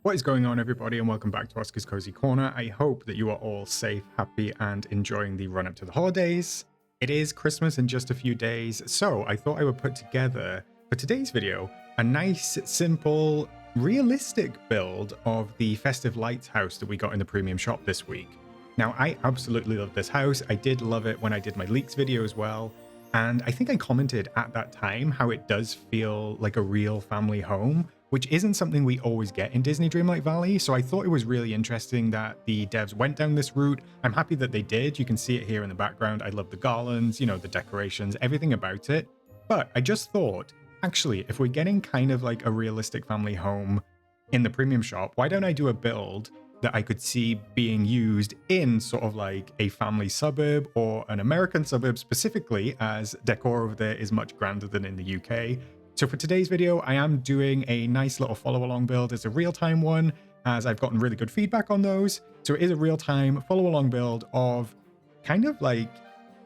What is going on, everybody, and welcome back to Oscar's Cozy Corner. I hope that you are all safe, happy, and enjoying the run up to the holidays. It is Christmas in just a few days, so I thought I would put together, for today's video, a nice, simple, realistic build of the Festive Lights House that we got in the premium shop this week. Now, I absolutely love this house. I did love it when I did my leaks video as well. And I think I commented at that time how it does feel like a real family home, which isn't something we always get in Disney Dreamlight Valley. So I thought it was really interesting that the devs went down this route. I'm happy that they did. You can see it here in the background. I love the garlands, you know, the decorations, everything about it. But I just thought, actually, if we're getting kind of like a realistic family home in the premium shop, why don't I do a build that I could see being used in sort of like a family suburb or an American suburb specifically, as decor over there is much grander than in the UK. So for today's video, I am doing a nice little follow-along build. It's a real-time one, as I've gotten really good feedback on those. So it is a real-time follow-along build of kind of like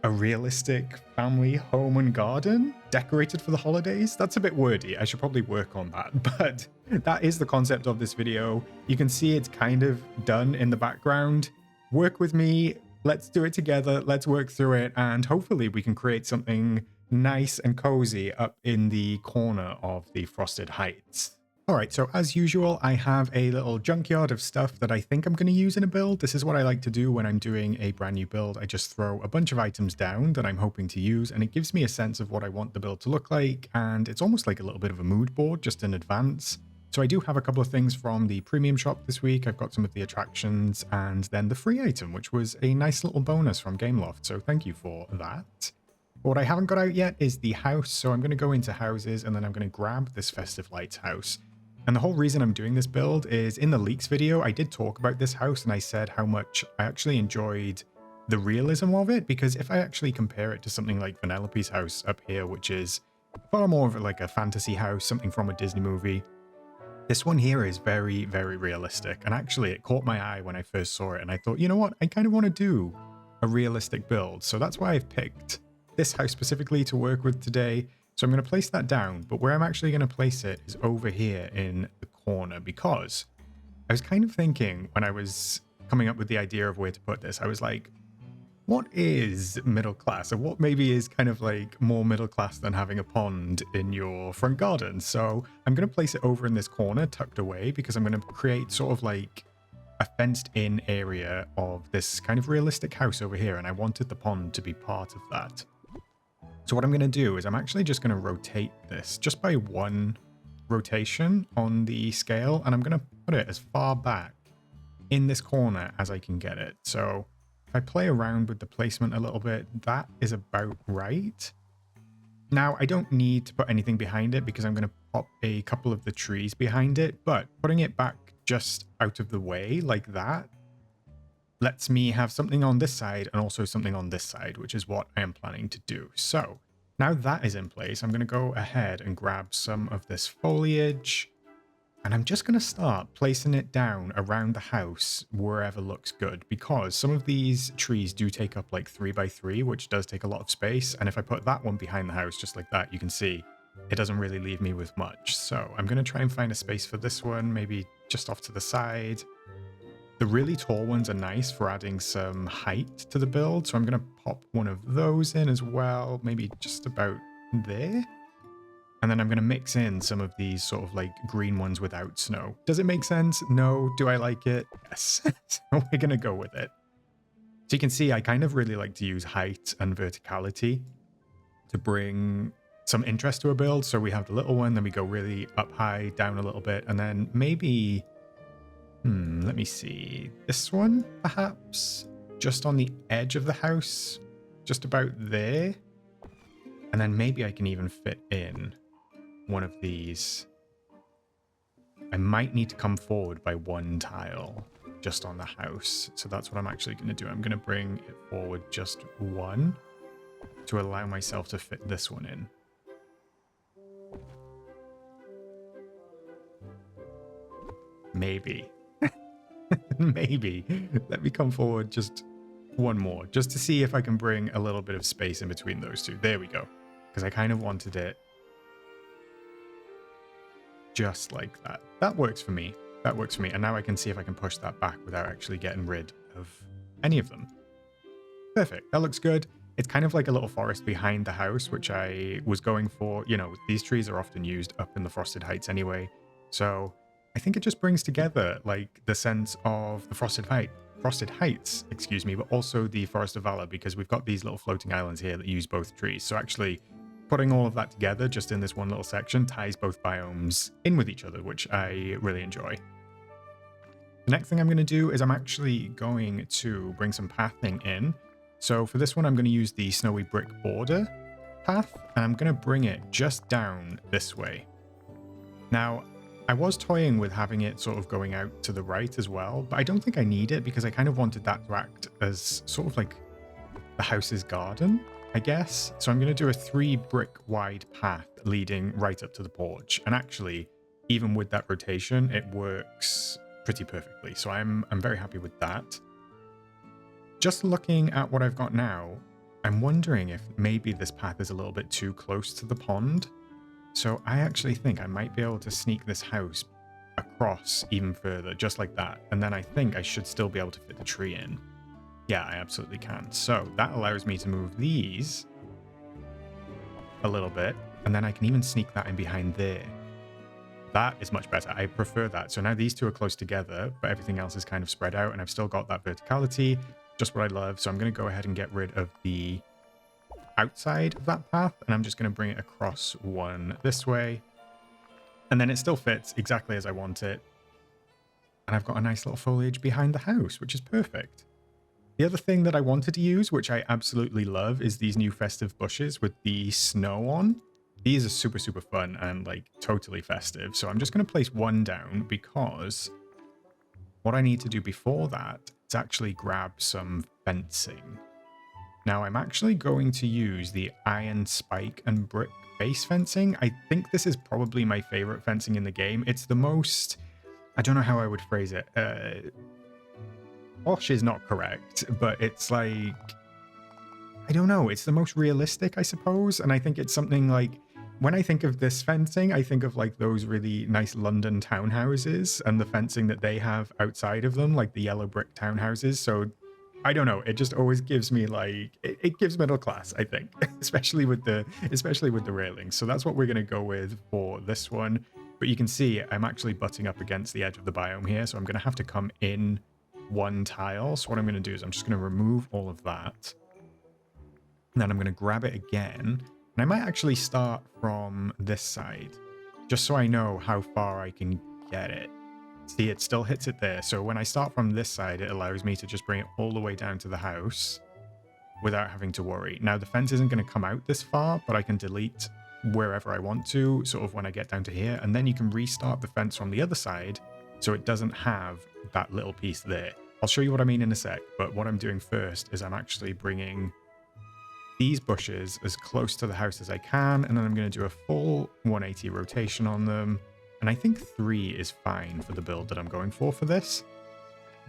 a realistic family home and garden decorated for the holidays. That's a bit wordy. I should probably work on that, but that is the concept of this video. You can see it's kind of done in the background. Work with me. Let's do it together. Let's work through it, and hopefully we can create something nice and cozy up in the corner of the Frosted Heights. All right, so as usual, I have a little junkyard of stuff that I think I'm going to use in a build. This is what I like to do when I'm doing a brand new build. I just throw a bunch of items down that I'm hoping to use, and it gives me a sense of what I want the build to look like, and it's almost like a little bit of a mood board just in advance. So I do have a couple of things from the premium shop this week. I've got some of the attractions and then the free item, which was a nice little bonus from Gameloft, so thank you for that. What I haven't got out yet is the house, so I'm going to go into houses and then I'm going to grab this Festive Lights house. And the whole reason I'm doing this build is in the leaks video, I did talk about this house and I said how much I actually enjoyed the realism of it, because if I actually compare it to something like Vanellope's house up here, which is far more of like a fantasy house, something from a Disney movie, this one here is very, very realistic. And actually it caught my eye when I first saw it and I thought, you know what, I kind of want to do a realistic build. So that's why I've picked this house specifically to work with today. So I'm going to place that down, but where I'm actually going to place it is over here in the corner, because I was kind of thinking when I was coming up with the idea of where to put this, I was like, what is middle class? And what maybe is kind of like more middle class than having a pond in your front garden? So I'm going to place it over in this corner tucked away, because I'm going to create sort of like a fenced in area of this kind of realistic house over here. And I wanted the pond to be part of that. So what I'm going to do is I'm actually just going to rotate this just by one rotation on the scale, and I'm going to put it as far back in this corner as I can get it. So if I play around with the placement a little bit, that is about right. Now, I don't need to put anything behind it because I'm going to pop a couple of the trees behind it, but putting it back just out of the way like that lets me have something on this side and also something on this side, which is what I am planning to do. So now that is in place, I'm going to go ahead and grab some of this foliage, and I'm just going to start placing it down around the house wherever looks good, because some of these trees do take up like 3x3, which does take a lot of space. And if I put that one behind the house just like that, you can see it doesn't really leave me with much. So I'm going to try and find a space for this one, maybe just off to the side. The really tall ones are nice for adding some height to the build, so I'm going to pop one of those in as well, maybe just about there. And then I'm going to mix in some of these sort of like green ones without snow. Does it make sense? No. Do I like it? Yes. So we're going to go with it. So you can see I kind of really like to use height and verticality to bring some interest to a build. So we have the little one, then we go really up high, down a little bit, and then maybe... let me see. This one, perhaps, just on the edge of the house, just about there. And then maybe I can even fit in one of these. I might need to come forward by one tile just on the house. So that's what I'm actually going to do. I'm going to bring it forward just one to allow myself to fit this one in. Maybe. Maybe. Let me come forward just one more, just to see if I can bring a little bit of space in between those two. There we go. Because I kind of wanted it just like that. That works for me. that works for me. And now I can see if I can push that back without actually getting rid of any of them. Perfect. That looks good. It's kind of like a little forest behind the house, which I was going for. You know, these trees are often used up in the Frosted Heights anyway. So I think it just brings together like the sense of the Frosted Heights, excuse me, but also the Forest of Valor, because we've got these little floating islands here that use both trees. So actually putting all of that together just in this one little section ties both biomes in with each other, which I really enjoy. The next thing I'm going to do is I'm actually going to bring some pathing in. So for this one, I'm going to use the snowy brick border path, and I'm going to bring it just down this way. Now, I was toying with having it sort of going out to the right as well, but I don't think I need it because I kind of wanted that to act as sort of like the house's garden, I guess. So I'm going to do a 3 brick wide path leading right up to the porch. And actually, even with that rotation, it works pretty perfectly. So I'm very happy with that. Just looking at what I've got now, I'm wondering if maybe this path is a little bit too close to the pond. So I actually think I might be able to sneak this house across even further, just like that. And then I think I should still be able to fit the tree in. Yeah, I absolutely can. So that allows me to move these a little bit, and then I can even sneak that in behind there. That is much better. I prefer that. So now these two are close together, but everything else is kind of spread out, and I've still got that verticality, just what I love. So I'm going to go ahead and get rid of the outside of that path, and I'm just going to bring it across one this way. And then it still fits exactly as I want it. And I've got a nice little foliage behind the house, which is perfect. The other thing that I wanted to use, which I absolutely love, is these new festive bushes with the snow on. These are super, super fun and like totally festive. So I'm just going to place one down because what I need to do before that is actually grab some fencing. Now I'm actually going to use the iron spike and brick base fencing. I think this is probably my favorite fencing in the game. It's the most, I don't know how I would phrase it. Posh is not correct, but it's like, I don't know, it's the most realistic, I suppose. And I think it's something like, when I think of this fencing, I think of like those really nice London townhouses and the fencing that they have outside of them, like the yellow brick townhouses. So I don't know, it just always gives me like, it gives middle class, I think, especially with the railings. So that's what we're going to go with for this one. But you can see I'm actually butting up against the edge of the biome here. So I'm going to have to come in one tile. So what I'm going to do is I'm just going to remove all of that. And then I'm going to grab it again. And I might actually start from this side, just so I know how far I can get it. See, it still hits it there. So when I start from this side, it allows me to just bring it all the way down to the house without having to worry. Now, the fence isn't going to come out this far, but I can delete wherever I want to, sort of when I get down to here. And then you can restart the fence from the other side so it doesn't have that little piece there. I'll show you what I mean in a sec, but what I'm doing first is I'm actually bringing these bushes as close to the house as I can, and then I'm going to do a full 180 rotation on them. And I think 3 is fine for the build that I'm going for this.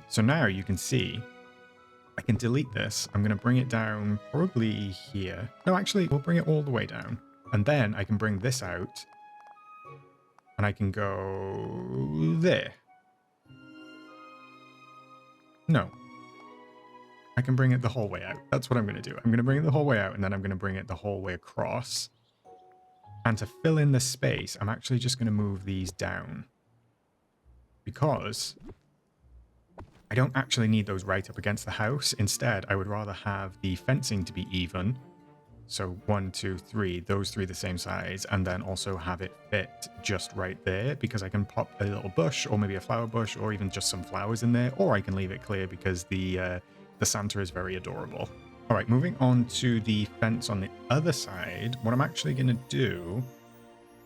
So now you can see I can delete this. I'm going to bring it down probably here. No, actually, we'll bring it all the way down. And then I can bring this out and I can go there. No. I can bring it the whole way out. That's what I'm going to do. I'm going to bring it the whole way out, and then I'm going to bring it the whole way across. And to fill in the space, I'm actually just going to move these down. Because I don't actually need those right up against the house. Instead, I would rather have the fencing to be even. So 1, 2, 3, those 3 the same size, and then also have it fit just right there, because I can pop a little bush or maybe a flower bush or even just some flowers in there, or I can leave it clear because the Santa is very adorable. All right, moving on to the fence on the other side, what I'm actually going to do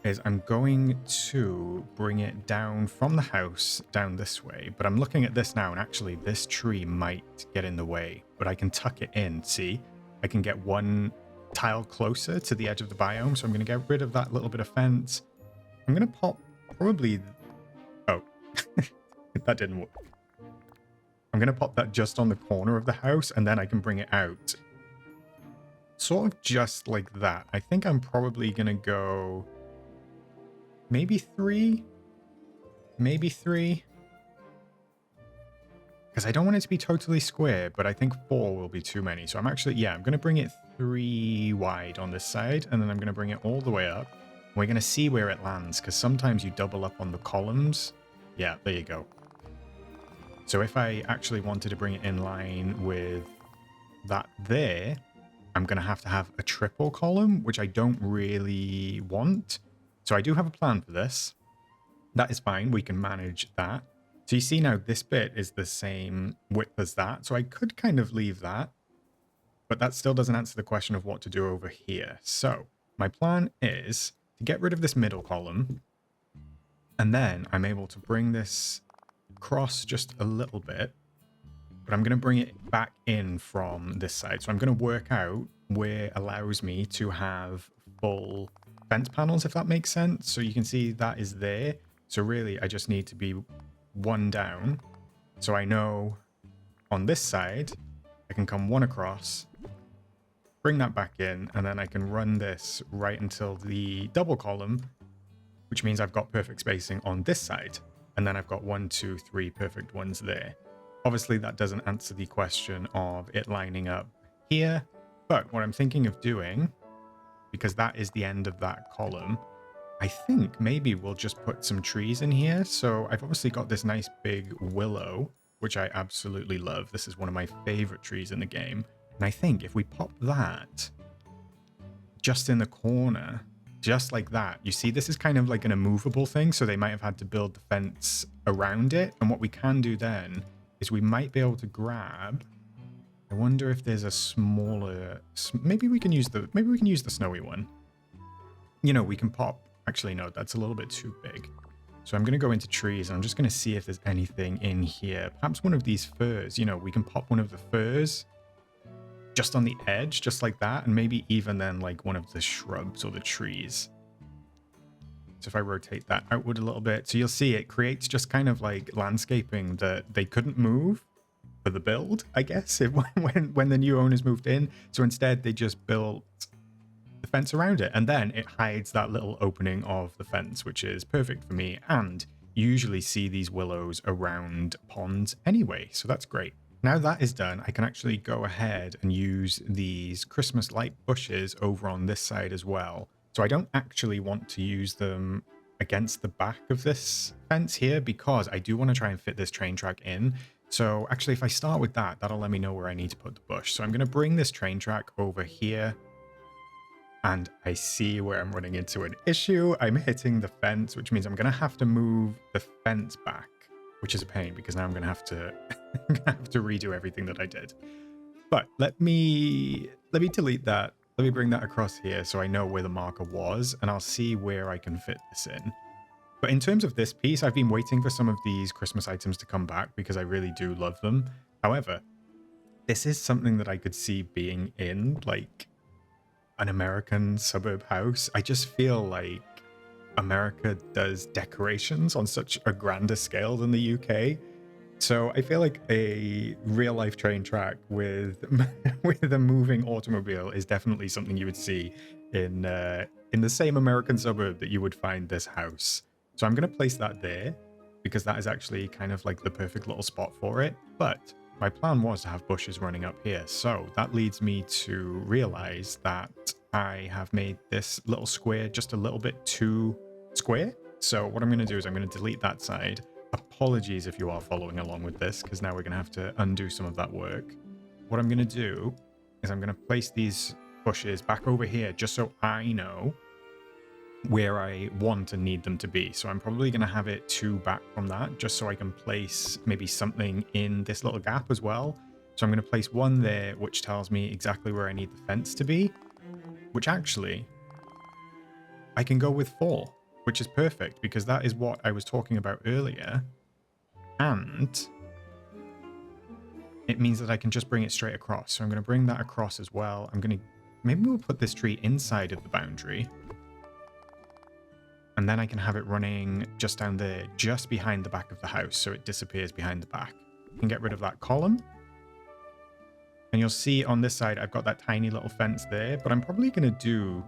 is I'm going to bring it down from the house down this way, but I'm looking at this now, and actually this tree might get in the way, but I can tuck it in. See, I can get one tile closer to the edge of the biome, so I'm going to get rid of that little bit of fence. I'm going to pop probably, oh, that didn't work. I'm going to pop that just on the corner of the house, and then I can bring it out. Sort of just like that. I think I'm probably going to go maybe 3. Maybe 3. because I don't want it to be totally square, but I think 4 will be too many. So I'm actually, yeah, I'm going to bring it 3 wide on this side, and then I'm going to bring it all the way up. We're going to see where it lands, because sometimes you double up on the columns. Yeah, there you go. So if I actually wanted to bring it in line with that there, I'm going to have a triple column, which I don't really want. So I do have a plan for this. That is fine. We can manage that. So you see now this bit is the same width as that. So I could kind of leave that, but that still doesn't answer the question of what to do over here. So my plan is to get rid of this middle column, and then I'm able to bring this across just a little bit, but I'm going to bring it back in from this side. So I'm going to work out where allows me to have full fence panels, if that makes sense. So you can see that is there. So really, I just need to be one down. So I know on this side, I can come one across, bring that back in, and then I can run this right until the double column, which means I've got perfect spacing on this side. And then I've got 1, 2, 3 perfect ones there. Obviously, that doesn't answer the question of it lining up here. But what I'm thinking of doing, because that is the end of that column, I think maybe we'll just put some trees in here. So I've obviously got this nice big willow, which I absolutely love. This is one of my favorite trees in the game. And I think if we pop that just in the corner, just like that, you see, this is kind of like an immovable thing. So they might have had to build the fence around it. And what we can do then is we might be able to grab, I wonder if there's a smaller, maybe we can use the snowy one. You know, we can pop, actually, no, that's a little bit too big. So I'm going to go into trees and I'm just going to see if there's anything in here. Perhaps one of these firs, you know, we can pop one of the firs just on the edge, just like that. And maybe even then like one of the shrubs or the trees. So if I rotate that outward a little bit, so you'll see it creates just kind of like landscaping that they couldn't move for the build, I guess, when the new owners moved in. So instead they just built the fence around it, and then it hides that little opening of the fence, which is perfect for me. And you usually see these willows around ponds anyway, so that's great. Now that is done, I can actually go ahead and use these Christmas light bushes over on this side as well. So I don't actually want to use them against the back of this fence here, because I do want to try and fit this train track in. So actually, if I start with that, that'll let me know where I need to put the bush. So I'm going to bring this train track over here. And I see where I'm running into an issue. I'm hitting the fence, which means I'm going to have to move the fence back, which is a pain because now I'm going to have to, redo everything that I did. But let me delete that. Let me bring that across here so I know where the marker was, and I'll see where I can fit this in. But in terms of this piece, I've been waiting for some of these Christmas items to come back because I really do love them. However, this is something that I could see being in like an American suburb house. I just feel like America does decorations on such a grander scale than the UK. So I feel like a real life train track with with a moving automobile is definitely something you would see in the same American suburb that you would find this house. So I'm going to place that there because that is actually kind of like the perfect little spot for it. But my plan was to have bushes running up here. So that leads me to realize that I have made this little square just a little bit too square. So what I'm going to do is I'm going to delete that side. Apologies if you are following along with this, because now we're going to have to undo some of that work. What I'm going to do is I'm going to place these bushes back over here just so I know where I want and need them to be. So I'm probably going to have it 2 back from that, just so I can place maybe something in this little gap as well. So I'm going to place 1 there, which tells me exactly where I need the fence to be, which actually I can go with 4. Which is perfect because that is what I was talking about earlier. And it means that I can just bring it straight across. So I'm going to bring that across as well. Maybe we'll put this tree inside of the boundary. And then I can have it running just down there, just behind the back of the house. So it disappears behind the back. I can get rid of that column. And you'll see on this side, I've got that tiny little fence there, but I'm probably going to do...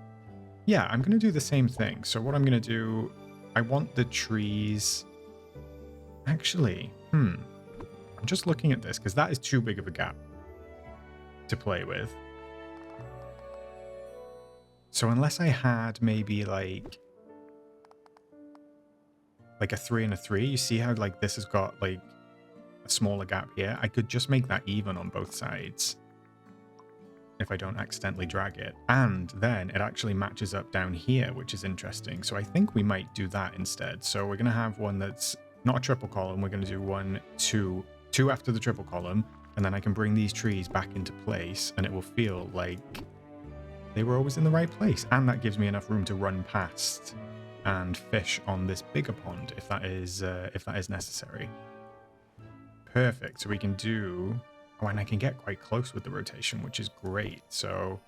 Yeah, I'm going to do the same thing. So what I'm going to do, I want the trees... Actually, I'm just looking at this because that is too big of a gap to play with. So unless I had maybe like a 3 and a 3, you see how like this has got like a smaller gap here? I could just make that even on both sides if I don't accidentally drag it. And then it actually matches up down here, which is interesting. So I think we might do that instead. So we're going to have one that's not a triple column. We're going to do 1, 2, 2 after the triple column. And then I can bring these trees back into place and it will feel like they were always in the right place. And that gives me enough room to run past and fish on this bigger pond if that is necessary. Perfect. So we can do... Oh, and I can get quite close with the rotation, which is great. So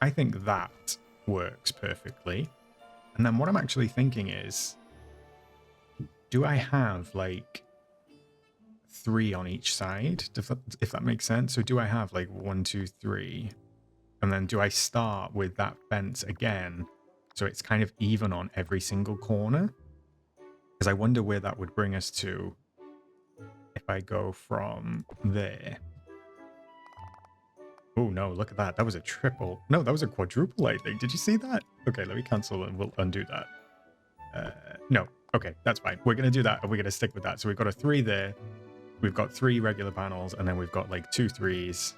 I think that works perfectly. And then what I'm actually thinking is, do I have like 3 on each side, if that makes sense? So do I have like 1, 2, 3? And then do I start with that fence again? So it's kind of even on every single corner? Because I wonder where that would bring us to if I go from there. Oh no, look at that. That was a triple. No, that was a quadruple, I think. Did you see that? Okay, let me cancel and we'll undo that. No. Okay, that's fine. We're going to do that and we're going to stick with that. So we've got a 3 there. We've got 3 regular panels and then we've got like 2 3s.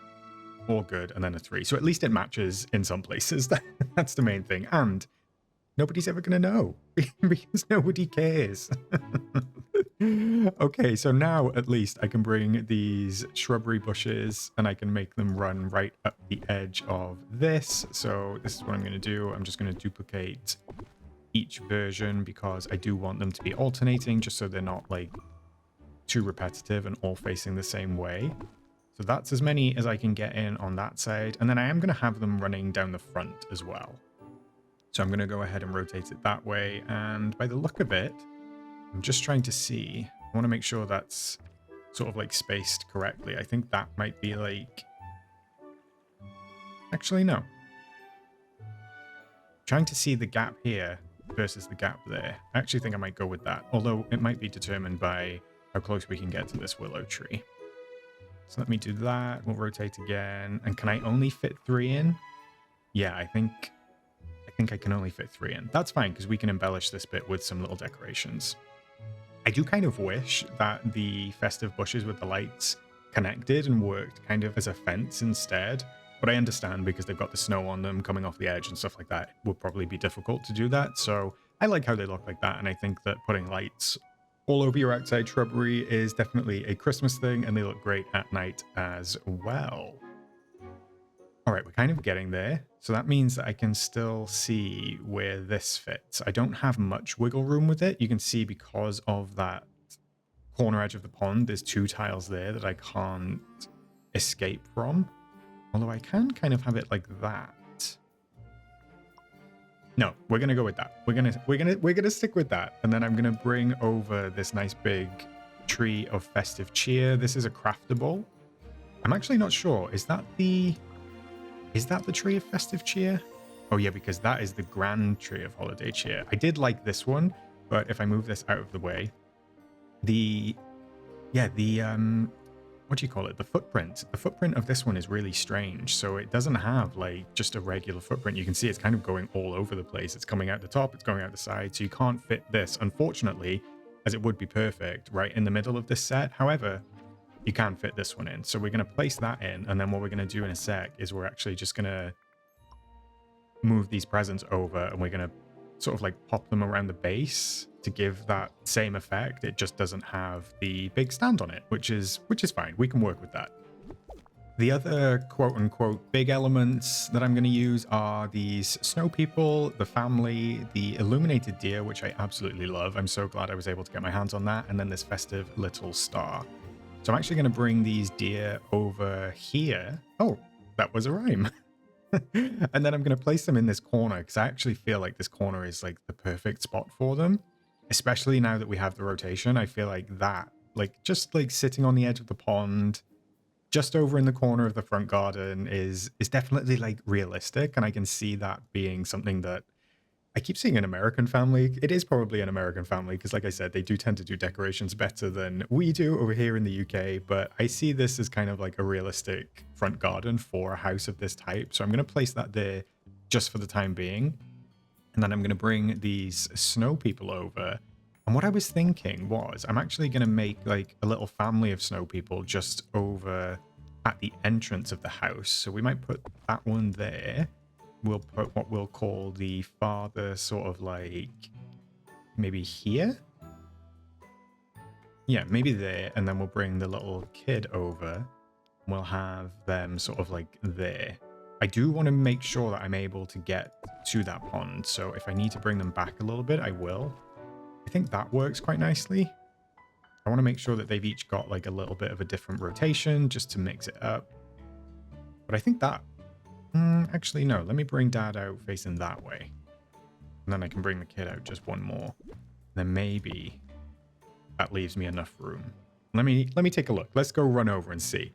All good. And then a 3. So at least it matches in some places. That's the main thing. And nobody's ever going to know because nobody cares. Okay, so now at least I can bring these shrubbery bushes and I can make them run right up the edge of this. So this is what I'm going to do. I'm just going to duplicate each version because I do want them to be alternating just so they're not like too repetitive and all facing the same way. So that's as many as I can get in on that side. And then I am going to have them running down the front as well. So I'm going to go ahead and rotate it that way. And by the look of it, I'm just trying to see. I want to make sure that's sort of like spaced correctly. I think that might be like... Actually, no. Trying to see the gap here versus the gap there. I actually think I might go with that. Although it might be determined by how close we can get to this willow tree. So let me do that. We'll rotate again. And can I only fit 3 in? Yeah, I think I can only fit 3 in. That's fine because we can embellish this bit with some little decorations. I do kind of wish that the festive bushes with the lights connected and worked kind of as a fence instead. But I understand because they've got the snow on them coming off the edge and stuff like that. It would probably be difficult to do that. So I like how they look like that. And I think that putting lights all over your outside shrubbery is definitely a Christmas thing. And they look great at night as well. All right, we're kind of getting there. So that means that I can still see where this fits. I don't have much wiggle room with it. You can see because of that corner edge of the pond, there's 2 tiles there that I can't escape from. Although I can kind of have it like that. No, we're gonna go with that. We're gonna stick with that. And then I'm gonna bring over this nice big tree of festive cheer. This is a craftable. I'm actually not sure. Is that the tree of festive cheer? Oh yeah, because that is the grand tree of holiday cheer. I did like this one, but if I move this out of the way, what do you call it? The footprint of this one is really strange. So it doesn't have like just a regular footprint. You can see it's kind of going all over the place. It's coming out the top, it's going out the side. So you can't fit this, unfortunately, as it would be perfect right in the middle of this set. However, you can fit this one in. So we're going to place that in. And then what we're going to do in a sec is we're actually just going to move these presents over and we're going to sort of like pop them around the base to give that same effect. It just doesn't have the big stand on it, which is fine. We can work with that. The other quote unquote big elements that I'm going to use are these snow people, the family, the illuminated deer, which I absolutely love. I'm so glad I was able to get my hands on that. And then this festive little star. So I'm actually going to bring these deer over here. Oh, that was a rhyme. And then I'm going to place them in this corner because I actually feel like this corner is like the perfect spot for them. Especially now that we have the rotation, I feel like that, like just like sitting on the edge of the pond, just over in the corner of the front garden is definitely like realistic. And I can see that being something that I keep seeing an American family. It is probably an American family because, like I said, they do tend to do decorations better than we do over here in the UK. But I see this as kind of like a realistic front garden for a house of this type. So I'm going to place that there just for the time being. And then I'm going to bring these snow people over. And what I was thinking was I'm actually going to make like a little family of snow people just over at the entrance of the house. So we might put that one there. We'll put what we'll call the father sort of like maybe here. Yeah, maybe there. And then we'll bring the little kid over. We'll have them sort of like there. I do want to make sure that I'm able to get to that pond. So if I need to bring them back a little bit, I will. I think that works quite nicely. I want to make sure that they've each got like a little bit of a different rotation just to mix it up. But I think that... actually, no. Let me bring Dad out facing that way. And then I can bring the kid out just one more. Then maybe that leaves me enough room. Let me take a look. Let's go run over and see.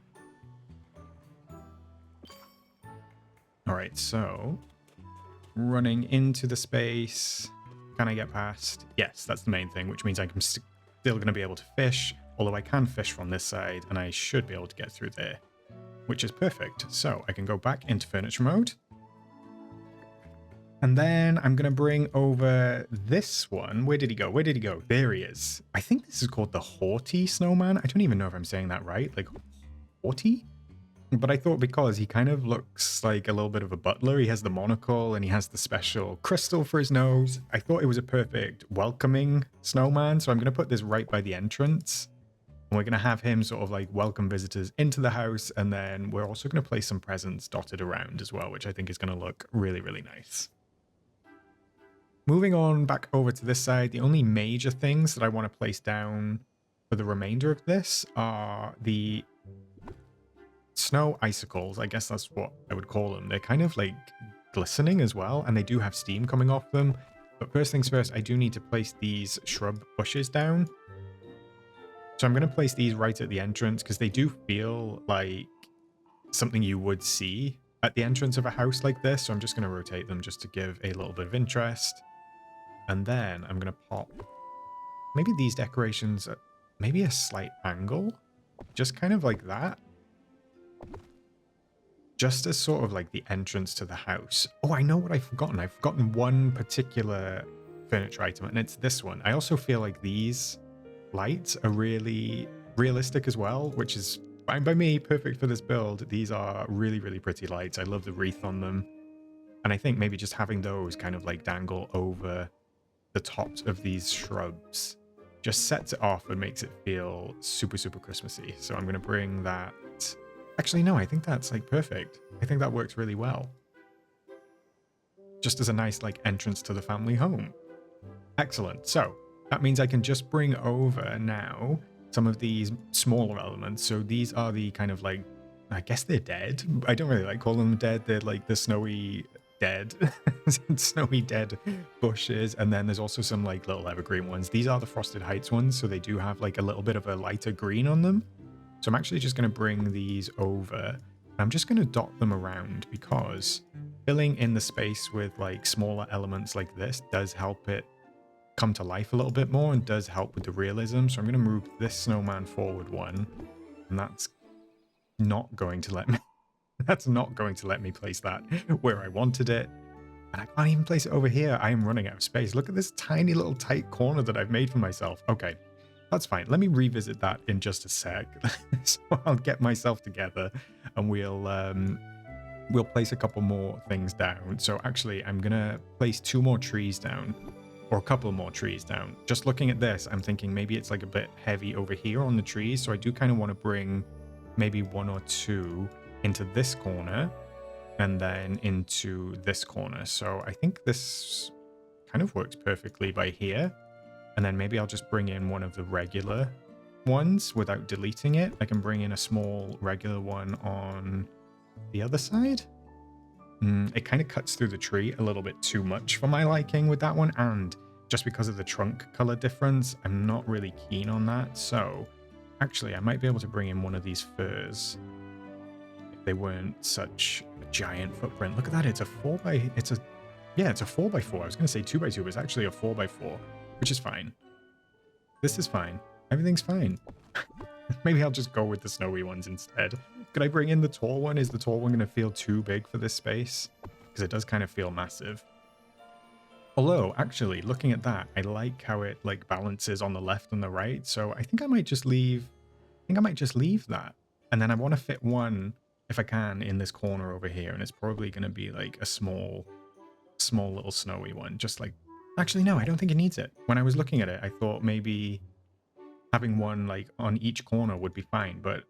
All right, so running into the space. Can I get past? Yes, that's the main thing, which means I'm still going to be able to fish, although I can fish from this side, and I should be able to get through there, which is perfect. So I can go back into furniture mode. And then I'm going to bring over this one. Where did he go? Where did he go? There he is. I think this is called the Haughty Snowman. I don't even know if I'm saying that right. Like, Haughty? But I thought because he kind of looks like a little bit of a butler. He has the monocle and he has the special crystal for his nose. I thought it was a perfect welcoming snowman. So I'm going to put this right by the entrance. And we're going to have him sort of like welcome visitors into the house. And then we're also going to place some presents dotted around as well, which I think is going to look really, really nice. Moving on back over to this side, the only major things that I want to place down for the remainder of this are the snow icicles. I guess that's what I would call them. They're kind of like glistening as well, and they do have steam coming off them. But first things first, I do need to place these shrub bushes down. So I'm going to place these right at the entrance because they do feel like something you would see at the entrance of a house like this. So I'm just going to rotate them just to give a little bit of interest. And then I'm going to pop maybe these decorations at maybe a slight angle, just kind of like that. Just as sort of like the entrance to the house. Oh, I know what I've forgotten. I've forgotten one particular furniture item, and it's this one. I also feel like these lights are really realistic as well, which is fine by me, perfect for this build. These are really, really pretty lights. I love the wreath on them. And I think maybe just having those kind of like dangle over the tops of these shrubs just sets it off and makes it feel super, super Christmassy. So I'm going to bring that. Actually, no, I think that's like perfect. I think that works really well. Just as a nice like entrance to the family home. Excellent. So that means I can just bring over now some of these smaller elements. So these are the kind of like, I guess they're dead. I don't really like calling them dead. They're like the snowy dead, snowy dead bushes. And then there's also some like little evergreen ones. These are the Frosted Heights ones. So they do have like a little bit of a lighter green on them. So I'm actually just going to bring these over. I'm just going to dot them around because filling in the space with like smaller elements like this does help it come to life a little bit more and does help with the realism. So I'm going to move this snowman forward one, and that's not going to let me that's not going to let me place that where I wanted it. And I can't even place it over here. I am running out of space. Look at this tiny little tight corner that I've made for myself. Okay, that's fine. Let me revisit that in just a sec. So I'll get myself together and we'll place a couple more things down. So actually, I'm going to place 2 more trees down. Or a couple more trees down. Just looking at this, I'm thinking maybe it's like a bit heavy over here on the trees. So I do kind of want to bring maybe 1 or 2 into this corner and then into this corner. So I think this kind of works perfectly by here. And then maybe I'll just bring in one of the regular ones without deleting it. I can bring in a small regular one on the other side. It kind of cuts through the tree a little bit too much for my liking with that one. And just because of the trunk color difference, I'm not really keen on that. So actually, I might be able to bring in one of these firs if they weren't such a giant footprint. Look at that. It's a Yeah, it's a 4x4. I was going to say 2x2, but it's actually a 4x4, which is fine. This is fine. Everything's fine. Maybe I'll just go with the snowy ones instead. Could I bring in the tall one? Is the tall one going to feel too big for this space? Because it does kind of feel massive. Although, actually, looking at that, I like how it like balances on the left and the right. So I think I might just leave. I think I might just leave that. And then I want to fit one, if I can, in this corner over here. And it's probably going to be like a small little snowy one. Just like, actually, no, I don't think it needs it. When I was looking at it, I thought maybe having one like on each corner would be fine. But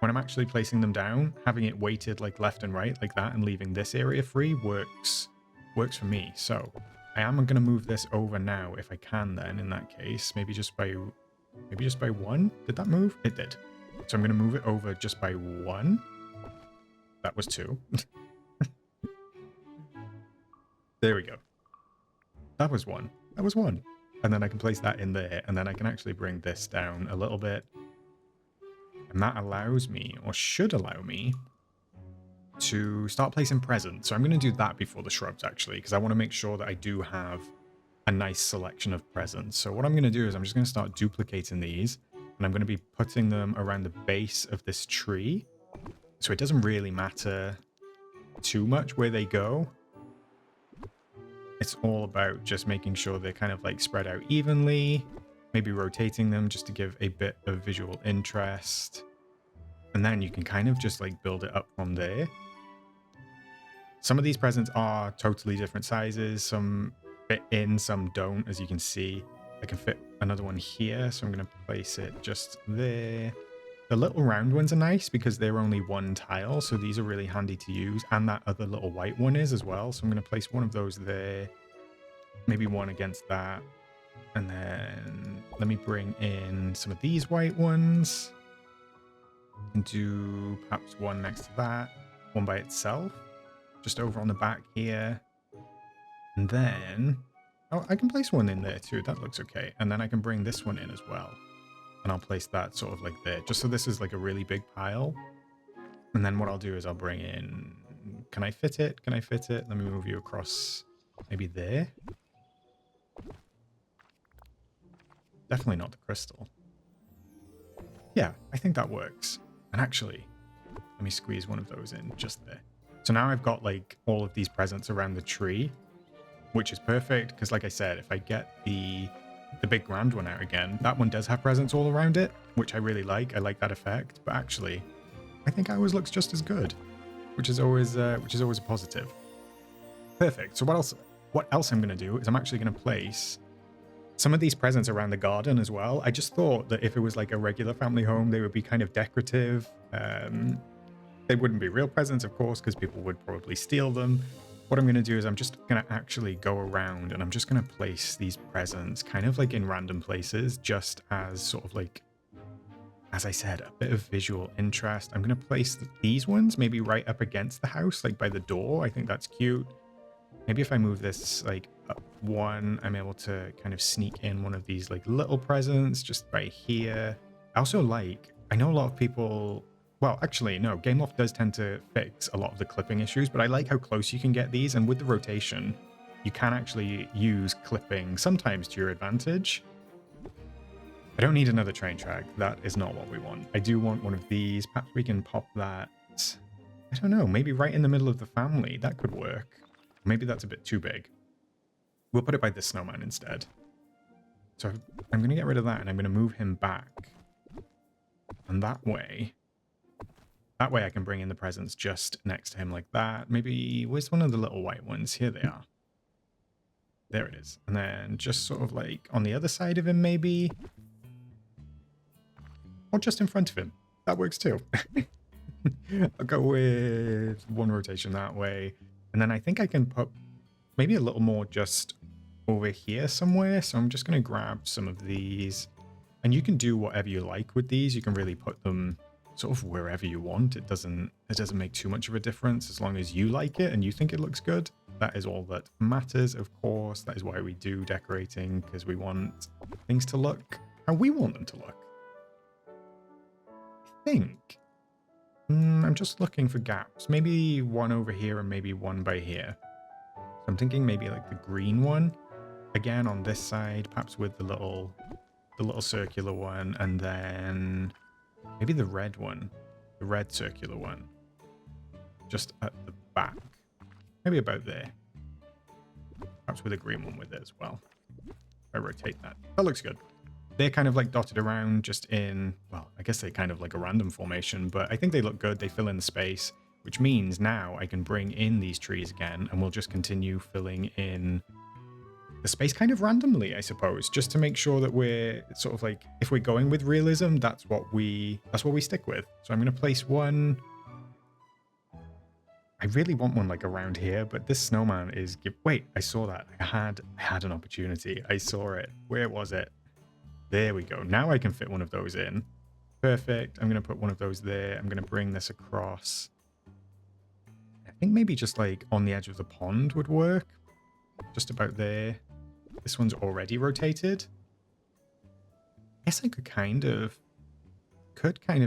when I'm actually placing them down, having it weighted like left and right like that and leaving this area free works for me. So I am going to move this over now if I can then in that case. Maybe just by one. Did that move? It did. So I'm going to move it over just by one. That was two. There we go. That was one. That was one. And then I can place that in there, and then I can actually bring this down a little bit. And that allows me, or should allow me, to start placing presents. So I'm going to do that before the shrubs, actually, because I want to make sure that I do have a nice selection of presents. So what I'm going to do is I'm just going to start duplicating these, and I'm going to be putting them around the base of this tree. So it doesn't really matter too much where they go. It's all about just making sure they're kind of like spread out evenly, maybe rotating them just to give a bit of visual interest. And then you can kind of just like build it up from there. Some of these presents are totally different sizes. Some fit in, some don't, as you can see. I can fit another one here, so I'm going to place it just there. The little round ones are nice because they're only one tile, so these are really handy to use. And that other little white one is as well, so I'm going to place one of those there. Maybe one against that. And then let me bring in some of these white ones. And do perhaps one next to that. One by itself. Just over on the back here. And then... oh, I can place one in there too. That looks okay. And then I can bring this one in as well. And I'll place that sort of like there. Just so this is like a really big pile. And then what I'll do is I'll bring in... can I fit it? Can I fit it? Let me move you across maybe there. Definitely not the crystal. Yeah, I think that works. And actually, let me squeeze one of those in just there. So now I've got like all of these presents around the tree, which is perfect because like I said, if I get the big grand one out again, that one does have presents all around it, which I really like. I like that effect, but actually I think ours looks just as good, which is always a positive. Perfect. So what else I'm going to do is I'm actually going to place some of these presents around the garden as well. I just thought that if it was like a regular family home, they would be kind of decorative. They wouldn't be real presents, of course, because people would probably steal them. What I'm going to do is I'm just going to actually go around and I'm just going to place these presents kind of like in random places, just as sort of like, as I said, a bit of visual interest. I'm going to place these ones maybe right up against the house, like by the door. I think that's cute. Maybe if I move this like up one, I'm able to kind of sneak in one of these like little presents just right here. I also like, I know a lot of people, well, actually, no, Gameloft does tend to fix a lot of the clipping issues, but I like how close you can get these. And with the rotation, you can actually use clipping sometimes to your advantage. I don't need another train track. That is not what we want. I do want one of these. Perhaps we can pop that, I don't know, maybe right in the middle of the family. That could work. Maybe that's a bit too big. We'll put it by the snowman instead. So I'm going to get rid of that and I'm going to move him back. And that way I can bring in the presents just next to him like that. Maybe, where's one of the little white ones? Here they are. There it is. And then just sort of like on the other side of him maybe. Or just in front of him. That works too. I'll go with one rotation that way. And then I think I can put maybe a little more just over here somewhere. So I'm just going to grab some of these. And you can do whatever you like with these. You can really put them sort of wherever you want. It doesn't make too much of a difference as long as you like it and you think it looks good. That is all that matters, of course. That is why we do decorating, because we want things to look how we want them to look. I think. I'm just looking for gaps. Maybe one over here and maybe one by here. So I'm thinking maybe like the green one again on this side, perhaps with the little circular one, and then maybe the red one, the red circular one, just at the back, maybe about there. Perhaps with a green one with it as well. If I rotate that, that looks good. They're kind of like dotted around just in, well, I guess they're kind of like a random formation, but I think they look good. They fill in the space, which means now I can bring in these trees again, and we'll just continue filling in the space kind of randomly, I suppose, just to make sure that we're sort of like, if we're going with realism, that's what we stick with. So I'm going to place one. I really want one like around here, but this snowman is, wait, I saw that. I had an opportunity. I saw it. Where was it? There we go. Now I can fit one of those in. Perfect. I'm going to put one of those there. I'm going to bring this across. I think maybe just like on the edge of the pond would work. Just about there. This one's already rotated. I guess I could kind of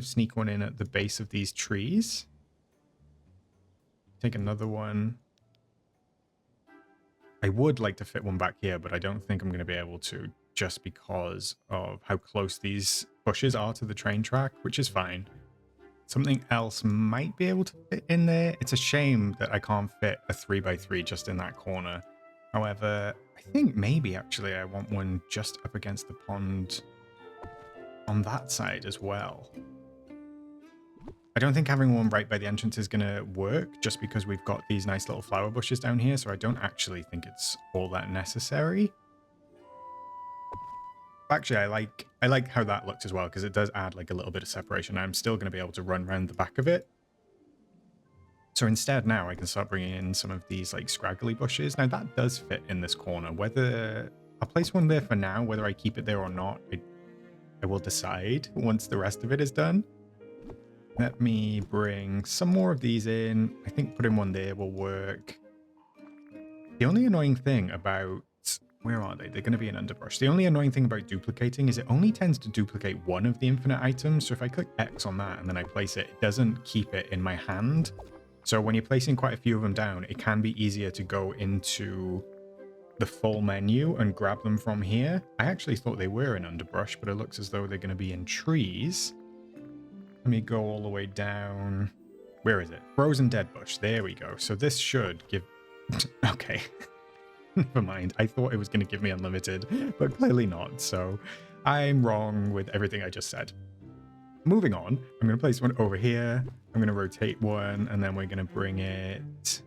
sneak one in at the base of these trees. Take another one. I would like to fit one back here, but I don't think I'm going to be able to, just because of how close these bushes are to the train track, which is fine. Something else might be able to fit in there. It's a shame that I can't fit a 3x3 just in that corner. However, I think maybe actually I want one just up against the pond on that side as well. I don't think having one right by the entrance is going to work, just because we've got these nice little flower bushes down here, so I don't actually think it's all that necessary. Actually, I like how that looks as well, because it does add like a little bit of separation. I'm still going to be able to run around the back of it. So instead now I can start bringing in some of these like scraggly bushes. Now that does fit in this corner. Whether I'll place one there for now, whether I keep it there or not, I will decide once the rest of it is done. Let me bring some more of these in. I think putting one there will work. The only annoying thing about... Where are they? They're going to be an underbrush. The only annoying thing about duplicating is it only tends to duplicate one of the infinite items. So if I click X on that and then I place it, it doesn't keep it in my hand. So when you're placing quite a few of them down, it can be easier to go into the full menu and grab them from here. I actually thought they were in underbrush, but it looks as though they're going to be in trees. Let me go all the way down. Where is it? Frozen dead bush. There we go. So this should give... Okay. Never mind. I thought it was going to give me unlimited, but clearly not. So I'm wrong with everything I just said. Moving on. I'm going to place one over here. I'm going to rotate one, and then we're going to bring it...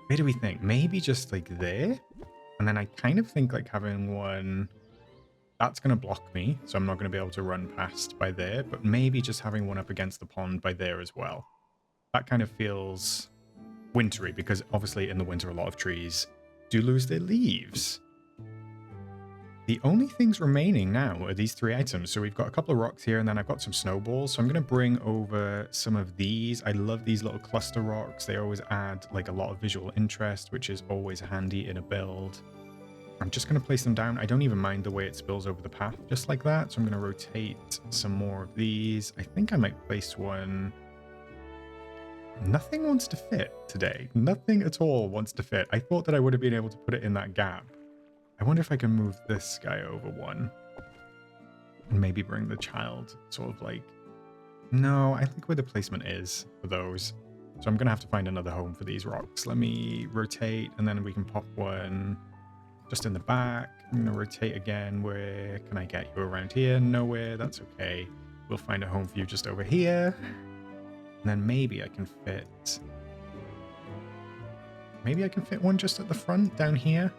Where do we think? Maybe just like there? And then I kind of think like having one... That's going to block me, so I'm not going to be able to run past by there, but maybe just having one up against the pond by there as well. That kind of feels wintry, because obviously in the winter a lot of trees do lose their leaves. The only things remaining now are these three items. So we've got a couple of rocks here, and then I've got some snowballs. So I'm going to bring over some of these. I love these little cluster rocks. They always add like a lot of visual interest, which is always handy in a build. I'm just going to place them down. I don't even mind the way it spills over the path, just like that. So I'm going to rotate some more of these. I think I might place one... Nothing wants to fit today. Nothing at all wants to fit. I thought that I would have been able to put it in that gap. I wonder if I can move this guy over one. And maybe bring the child sort of like... No, I think where the placement is for those. So I'm going to have to find another home for these rocks. Let me rotate, and then we can pop one... just in the back. I'm going to rotate again. Where can I get you around here? Nowhere. That's okay. We'll find a home for you just over here. And then maybe I can fit... Maybe I can fit one just at the front down here.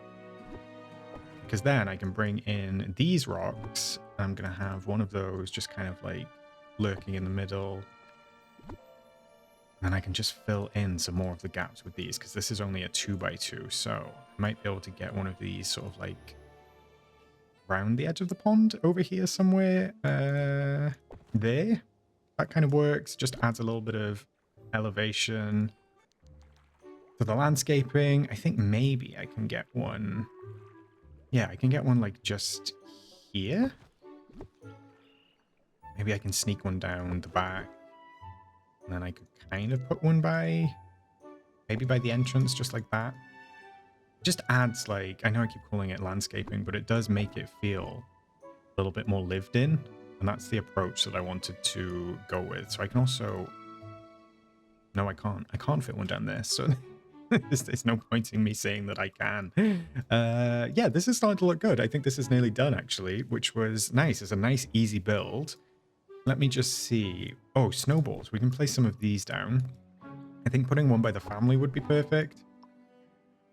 Because then I can bring in these rocks. I'm going to have one of those just kind of like lurking in the middle. And I can just fill in some more of the gaps with these, because this is only a 2x2, so I might be able to get one of these sort of like around the edge of the pond over here somewhere. There. That kind of works. Just adds a little bit of elevation to the landscaping. I think maybe I can get one. Yeah, I can get one like just here. Maybe I can sneak one down the back. And then I could kind of put one by, maybe by the entrance, just like that. Just adds like, I know I keep calling it landscaping, but it does make it feel a little bit more lived in. And that's the approach that I wanted to go with. So I can also, no, I can't. I can't fit one down there. So there's no point in me saying that I can. Yeah, this is starting to look good. I think this is nearly done actually, which was nice. It's a nice, easy build. Let me just see. Oh, snowballs. We can place some of these down. I think putting one by the family would be perfect.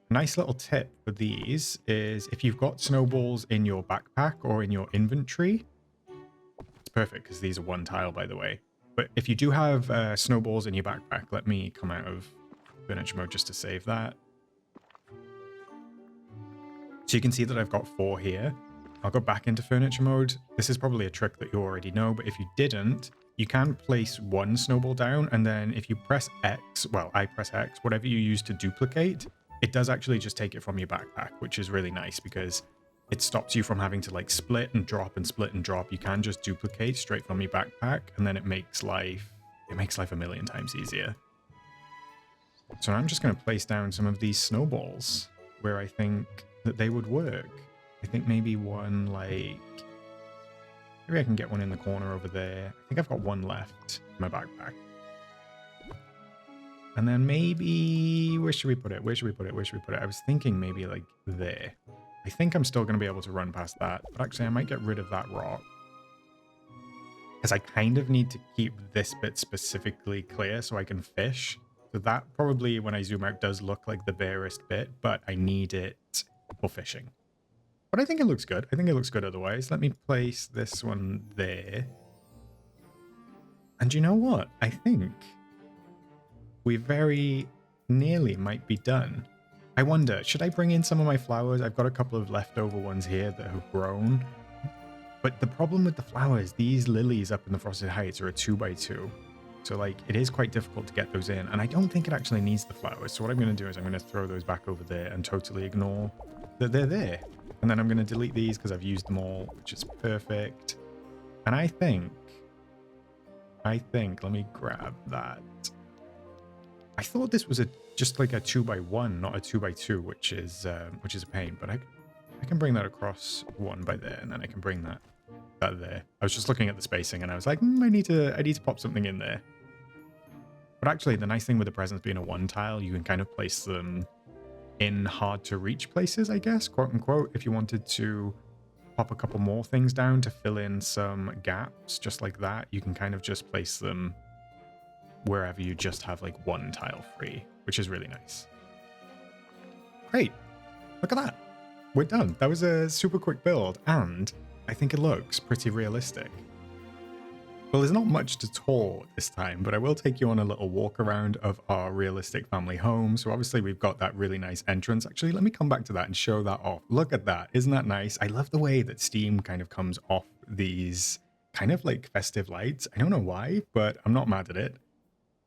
Nice little tip for these is if you've got snowballs in your backpack or in your inventory, it's perfect because these are one tile, by the way. But if you do have snowballs in your backpack, let me come out of furniture mode just to save that. So you can see that I've got 4 here. I'll go back into furniture mode. This is probably a trick that you already know, but if you didn't, you can place 1 snowball down, and then if you press X, well, I press X, whatever you use to duplicate, it does actually just take it from your backpack, which is really nice because it stops you from having to like split and drop and split and drop. You can just duplicate straight from your backpack, and then it makes life a million times easier. So I'm just going to place down some of these snowballs where I think that they would work. I think maybe one like, maybe I can get one in the corner over there. I think I've got one left in my backpack. And then maybe, where should we put it? Where should we put it? Where should we put it? I was thinking maybe like there. I think I'm still going to be able to run past that. But actually, I might get rid of that rock. Because I kind of need to keep this bit specifically clear so I can fish. So that probably, when I zoom out, does look like the barest bit. But I need it for fishing. But I think it looks good. I think it looks good otherwise. Let me place this one there. And you know what? I think we very nearly might be done. I wonder, should I bring in some of my flowers? I've got a couple of leftover ones here that have grown. But the problem with the flowers, these lilies up in the Frosted Heights are a 2x2. So like, it is quite difficult to get those in. And I don't think it actually needs the flowers. So what I'm going to do is I'm going to throw those back over there and totally ignore that they're there. And then I'm going to delete these because I've used them all, which is perfect. And I think, let me grab that. I thought this was just like a 2x1, not a 2x2, which is a pain. But I can bring that across one by there, and then I can bring that there. I was just looking at the spacing, and I was like, I need to pop something in there. But actually, the nice thing with the presents being a 1 tile, you can kind of place them in hard to reach places, I guess, quote unquote. If you wanted to pop a couple more things down to fill in some gaps, just like that, you can kind of just place them wherever you just have like 1 tile free, which is really nice. Great. Look at that. We're done. That was a super quick build, and I think it looks pretty realistic. Well, there's not much to tour this time, but I will take you on a little walk around of our realistic family home. So obviously we've got that really nice entrance. Actually, let me come back to that and show that off. Look at that. Isn't that nice? I love the way that steam kind of comes off these kind of like festive lights. I don't know why, but I'm not mad at it.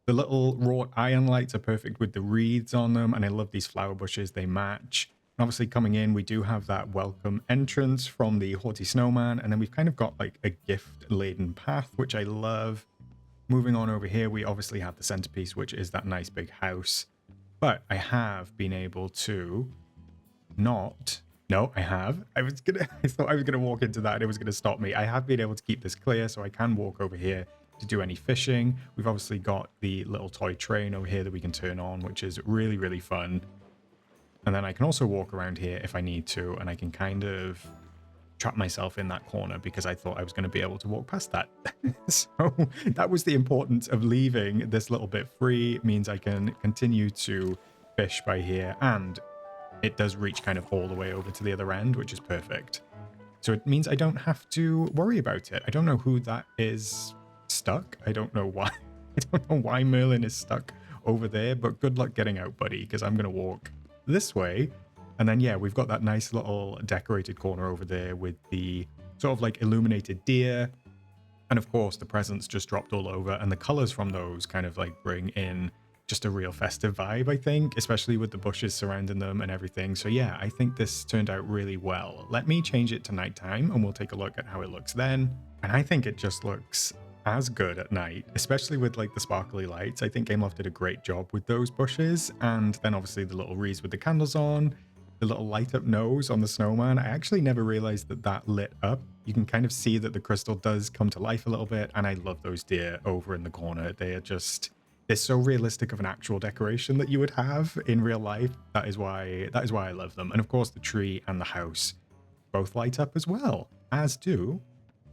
The little wrought iron lights are perfect with the wreaths on them, and I love these flower bushes. They match. And obviously coming in, we do have that welcome entrance from the Haughty Snowman, and then we've kind of got like a gift-laden path, which I love. Moving on over here, we obviously have the centerpiece, which is that nice big house. But I have been able to not... No, I have. I thought I was gonna walk into that and it was gonna stop me. I have been able to keep this clear, so I can walk over here to do any fishing. We've obviously got the little toy train over here that we can turn on, which is really, really fun. And then I can also walk around here if I need to, and I can kind of trap myself in that corner because I thought I was going to be able to walk past that. So that was the importance of leaving this little bit free. It means I can continue to fish by here, and it does reach kind of all the way over to the other end, which is perfect. So it means I don't have to worry about it. I don't know who that is stuck. I don't know why. I don't know why Merlin is stuck over there, but good luck getting out, buddy, because I'm going to walk this way. And then, yeah, we've got that nice little decorated corner over there with the sort of like illuminated deer. And of course, the presents just dropped all over, and the colors from those kind of like bring in just a real festive vibe, I think, especially with the bushes surrounding them and everything. So yeah, I think this turned out really well. Let me change it to nighttime and we'll take a look at how it looks then. And I think it just looks as good at night, especially with like the sparkly lights. I think Gameloft did a great job with those bushes, and then obviously the little wreaths with the candles on. the little light up nose on the snowman. I actually never realized that that lit up. You can kind of see that the crystal does come to life a little bit. And I love those deer over in the corner. They are just, they're so realistic of an actual decoration that you would have in real life. That is why I love them. And of course, the tree and the house both light up as well, as do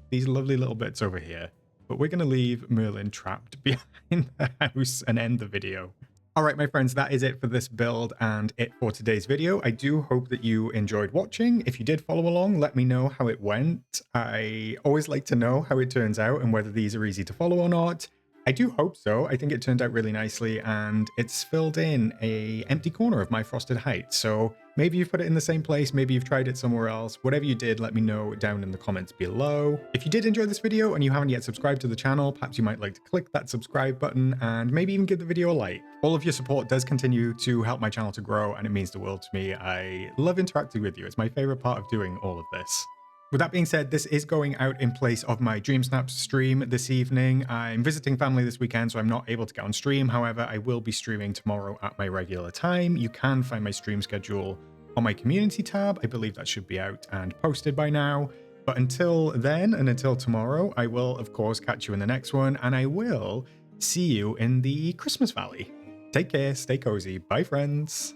these lovely little bits over here. But we're going to leave Merlin trapped behind the house and end the video. All right, my friends, that is it for this build and it for today's video. I do hope that you enjoyed watching. If you did follow along, let me know how it went. I always like to know how it turns out and whether these are easy to follow or not. I do hope so. I think it turned out really nicely, and it's filled in a empty corner of my frosted heights. So maybe you've put it in the same place, maybe you've tried it somewhere else. Whatever you did, let me know down in the comments below. If you did enjoy this video and you haven't yet subscribed to the channel, perhaps you might like to click that subscribe button and maybe even give the video a like. All of your support does continue to help my channel to grow, and it means the world to me. I love interacting with you. It's my favorite part of doing all of this. With that being said, this is going out in place of my Dream Snaps stream this evening. I'm visiting family this weekend, so I'm not able to get on stream. However, I will be streaming tomorrow at my regular time. You can find my stream schedule on my community tab. I believe that should be out and posted by now. But until then, and until tomorrow, I will, of course, catch you in the next one, and I will see you in the Christmas Valley. Take care, stay cozy. Bye, friends.